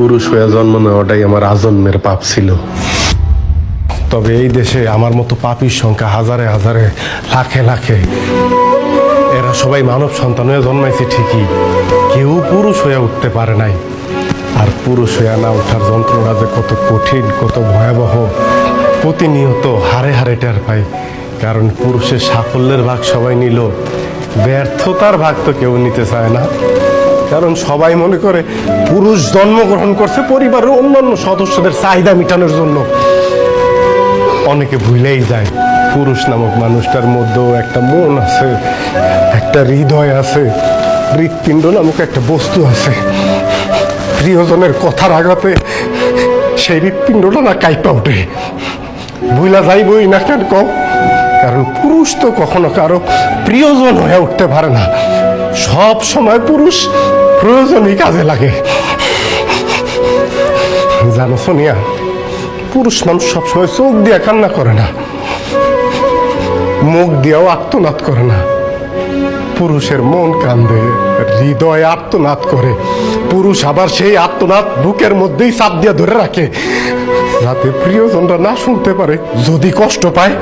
পুরুষ হয়ে জন্ম নেওয়াটাই আমার আজন্মের পাপ ছিল। তবে এই দেশে আমার মতো পাপীর সংখ্যা হাজারে হাজারে, লাখে লাখে। এরা সবাই মানব সন্তান হয়ে জন্মাইছে ঠিকই, কেউ পুরুষ হয়ে উঠতে পারে নাই। আর পুরুষ হয়ে না ওঠার যন্ত্রণা যে কত কঠিন, কত ভয়াবহ, প্রতিনিয়ত হারে হারে টের পাই। কারণ পুরুষের সাফল্যের ভাগ সবাই নিল, ব্যর্থতার ভাগ তো কেউ নিতে চায় না। কারণ সবাই মনে করে পুরুষ জন্মগ্রহণ করছে পরিবারের অন্যান্য সদস্যদের চাহিদা মেটানোর জন্য। অনেকে ভুলেই যায় পুরুষ নামক মানুষটার মধ্যেও একটা মন আছে, একটা হৃদয় আছে, হৃৎপিণ্ড নামক একটা বস্তু আছে। প্রিয়জনের কথার আঘাতে সেই হৃৎপিণ্ডটা না কাইপা ওঠে। ভুলা যাইবই না কেন কও? কারণ পুরুষ তো কখনো কারো প্রিয়জন হয়ে উঠতে পারে না। সব সময় পুরুষ প্রয়োজনই কাজে লাগে। জানো সোনিয়া, পুরুষ মানুষ সবসময় চোখ দিয়ে কান্না করে না, মুখ দিয়েও আর্তনাদ করে না। পুরুষের মন কান্দে, হৃদয় আর্তনাদ করে। পুরুষ আবার সেই আর্তনাদ বুকের মধ্যেই চাপ দিয়ে ধরে রাখে, যাতে প্রিয়জনরা না শুনতে পারে। যদি কষ্ট পায়